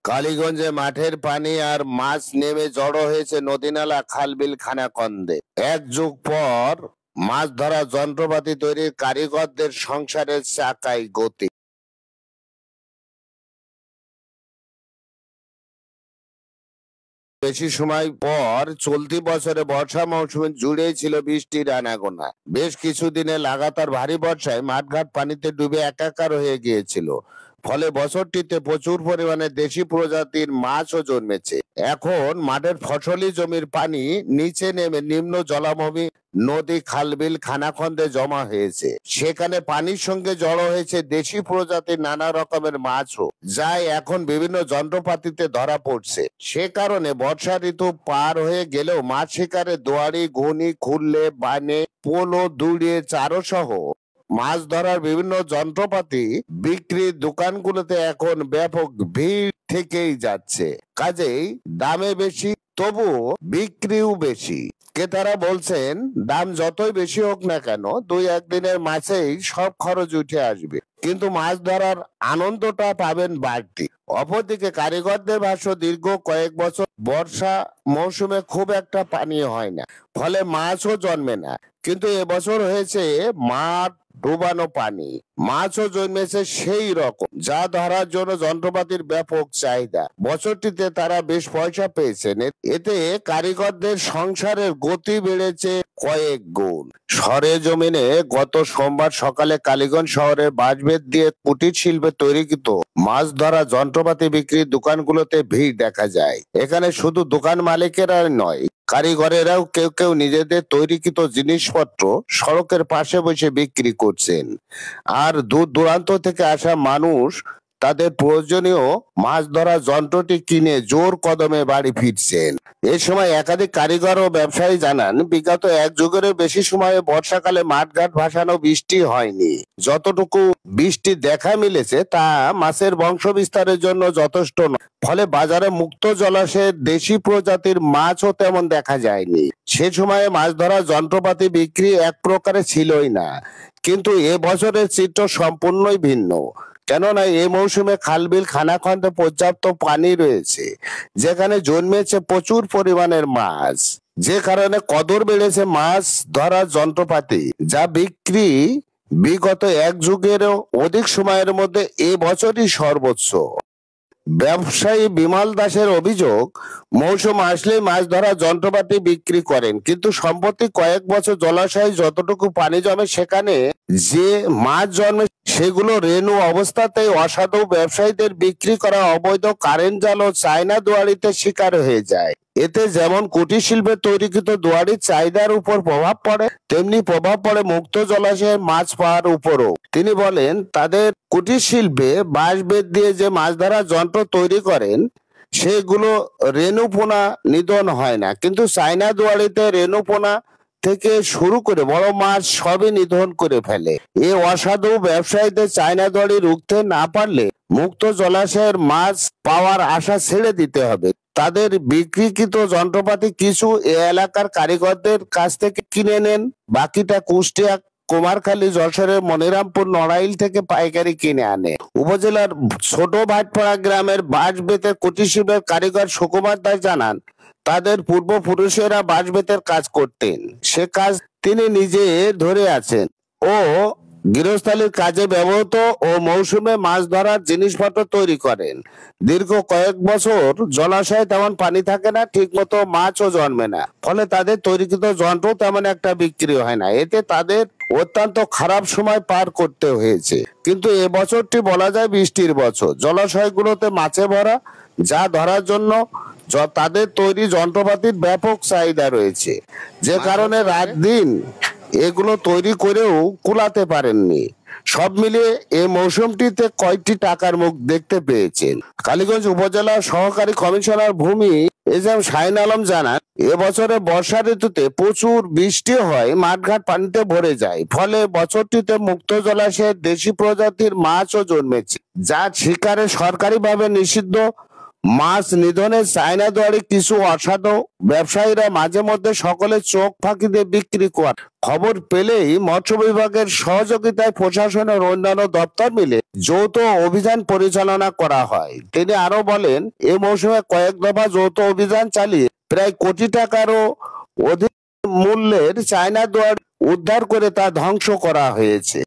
কালীগঞ্জে মাঠের পানি আর মাছ নেমে জড়ো হয়েছে নদীনালা, খালবিল, খানাখন্দে। এক যুগ পর মাছ ধরা যন্ত্রপাতি তৈরির কারিগরদের সংসারের চাকায় গতি। বেশি সময় পর চলতি বছরে বর্ষা মৌসুমে জুড়েই ছিল বৃষ্টির আনাগোনা। বেশ কিছুদিনে লাগাতার ভারী বর্ষায় মাঠঘাট পানিতে ডুবে একাকার হয়ে গিয়েছিল। ফলে বছরটিতে প্রচুর পরিমাণে দেশি প্রজাতির মাছও জন্মেছে। এখন মাঠের ফসলি জমির পানি নিচে নেমে নিম্ন জলাভূমি, নদী, খালবিল, খানাখন্দে জমা হয়েছে। সেখানে পানির সঙ্গে জড়ো হয়েছে দেশি প্রজাতির নানা রকমের মাছও, যা এখন বিভিন্ন যন্ত্রপাতিতে ধরা পড়ছে। সে কারণে বর্ষা ঋতু পার হয়ে গেলেও মাছ শিকারে দোয়ারি, ঘুনি, খুললে, বানে, পোলো, দুড়িয়ে, চারো সহ মাছ ধরার বিভিন্ন যন্ত্রপাতি বিক্রির দোকানগুলোতে এখন ব্যাপক ভিড় থেকেই যাচ্ছে। কাজেই দামে বেশি, তবুও বিক্রিও বেশি। ক্রেতারা বলছেন, দাম যতই বেশি হোক না কেন, 2-1 দিনের মাছেই সব খরচ উঠে আসবে, কিন্তু মাছ ধরার আনন্দটা পাবেন বাড়তি। অপরদিকে কারিগরদের ভাষ্য, দীর্ঘ কয়েক বছর বর্ষা মৌসুমে খুব একটা পানি হয় না, ফলে মাছও জন্মে না। কিন্তু এবছর হয়েছে মাঠ ডুবানো পানি, মাছও জন্মেছে সেই রকম, যা ধরার জন্য যন্ত্রপাতির ব্যাপক চাহিদা। বছরটিতে তারা বেশ পয়সা পেয়েছেন। এতে কারিগরদের সংসারের গতি বেড়েছে কয়েক গুণ। সরেজমিনে গত সোমবার সকালে কালীগঞ্জ শহরের বাঁশবেত দিয়ে কুটির শিল্পে তৈরিকৃত মাছ ধরা যন্ত্রপাতি বিক্রির দোকানগুলোতে ভিড় দেখা যায়। এখানে শুধু দোকান মালিকেরা নয়, কারিগরেরাও কেউ কেউ নিজেদের তৈরিকৃত জিনিসপত্র সড়কের পাশে বসে বিক্রি করছেন। আর দূর দূরান্ত থেকে আসা মানুষ তাদের প্রয়োজনীয় মাছ ধরা যন্ত্রটি কিনে জোর কদমে বাড়ি ফিরছেন। এ সময় একাধিক কারিগর ও ব্যবসায়ী জানান, বিগত 1 যুগেরও বেশি সময়ে বর্ষাকালে মাঠঘাট ভাসানো বৃষ্টি হয়নি। যতটুকু বৃষ্টি দেখা মিলেছে তা মাছের বংশ বিস্তারের জন্য যথেষ্ট নয়। ফলে বাজারে মুক্ত জলাশয়ের দেশি প্রজাতির মাছও তেমন দেখা যায়নি। সে সময়ে মাছ ধরা যন্ত্রপাতি বিক্রি এক প্রকারে ছিলই না। কিন্তু এ বছরের চিত্র সম্পূর্ণই ভিন্ন। কেননা এই মৌসুমে খালবিল, খানাখন্দে পর্যাপ্ত পানি রয়েছে, যেখানে জন্মেছে প্রচুর পরিমাণের মাছ। যে কারণে কদর বেড়েছে মাছ ধরার যন্ত্রপাতি, যা বিক্রি বিগত 1 যুগেরও অধিক সময়ের মধ্যে এ বছরই সর্বোচ্চ। ব্যবসায়ী বিমল দাসের অভিযোগ, মৌসুম আসলেই মাছ ধরা যন্ত্রপাতি বিক্রি করেন, কিন্তু সম্প্রতি কয়েক বছর জলাশয়ে যতটুকু পানি জমে সেখানে যে মাছ জন্মে সেগুলো রেণু অবস্থাতেই অসাধু ব্যবসায়ীদের বিক্রি করা অবৈধ কারেন্ট জাল ও চায়না দুয়ারিতে শিকার হয়ে যায়। এতে যেমন কুটির শিল্পে তৈরিকৃত দুয়ারির চাহিদার উপর প্রভাব পড়ে, তেমনি প্রভাব পড়ে মুক্ত জলাশয়ের মাছ পাওয়ার উপরও। তিনি বলেন, তাদের কুটির শিল্পে বাঁশবেত দিয়ে যে মাছ ধরার যন্ত্র তৈরি করেন সেগুলো রেণুপোনা নিধন হয় না, কিন্তু চায়না দুয়ারিতে রেণুপোনা থেকে শুরু করে বড় মাছ সবই নিধন করে ফেলে। এই অসাধু ব্যবসায়ীদের চায়না দুয়ারি রুখতে না পারলে মুক্ত জলাশয়ের মাছ পাওয়ার আশা ছেড়ে দিতে হবে। তাদের বিক্রিকৃত যন্ত্রপাতি কিছু এ এলাকার কারিগরদের কাছ থেকে কিনে নেন, বাকিটা কুষ্টিয়া, কুমারখালী, যশোরের মনিরামপুর, নড়াইল থেকে পাইকারি কিনে আনে। উপজেলার ছোট ভাটপাড়া গ্রামের বাঁশবেতের কুটির শিল্পের কারিগর সুকুমার দাস জানান, তাদের পূর্বপুরুষেরা বাঁশবেতের কাজ করতেন, সে কাজ তিনি নিজে ধরে আছেন ও গৃহস্থালির কাজে ব্যবহৃত ও মৌসুমে মাছ ধরার জিনিসপত্র তৈরি করেন। দীর্ঘ কয়েক বছর জলাশয়ে তেমন পানি থাকে না, ঠিক মতো মাছও জন্মে না, ফলে তাদের তৈরিকৃত যন্ত্র তেমন একটা বিক্রি হয় না। এতে তাদের অত্যন্ত খারাপ সময় পার করতে হয়েছে। কিন্তু এ বছরটি বলা যায় বৃষ্টির বছর, জলাশয়গুলোতে মাছে ভরা, যা ধরার জন্য তাদের তৈরি যন্ত্রপাতির ব্যাপক চাহিদা রয়েছে, যে কারণে রাত দিন এগুলো তৈরি করেও কুলাতে পারেননি। সব মিলিয়ে এই মৌসুমটিতে কয়েকটি টাকার মুখ দেখতে পেয়েছেন। কালীগঞ্জ উপজেলার সহকারী কমিশনার ভূমি এজাম শাহিন আলম জানান, এবছরে বর্ষা ঋতুতে প্রচুর বৃষ্টি হয়, মাঠঘাট পানিতে ভরে যায়, ফলে বছরটিতে মুক্ত জলাশয়ে দেশি প্রজাতির মাছও জন্মেছে, যা শিকারে সরকারিভাবে নিষিদ্ধ মাছ নিধনে চায়না দুয়ারে কিছু অসাধু ব্যবসায়ীরা মাঝে মধ্যে সকলের চোখ ফাঁকি দিয়ে বিক্রি করে। খবর পেলেই মৎস্য বিভাগের সহযোগিতায় প্রশাসনের অন্যান্য দপ্তর মিলে যৌথ অভিযান পরিচালনা করা হয়। তিনি আরো বলেন, এ মৌসুমে কয়েক দফা যৌথ অভিযান চালিয়ে প্রায় কোটি টাকারও অধিক মূল্যের চায়না দুয়ার উদ্ধার করে তা ধ্বংস করা হয়েছে।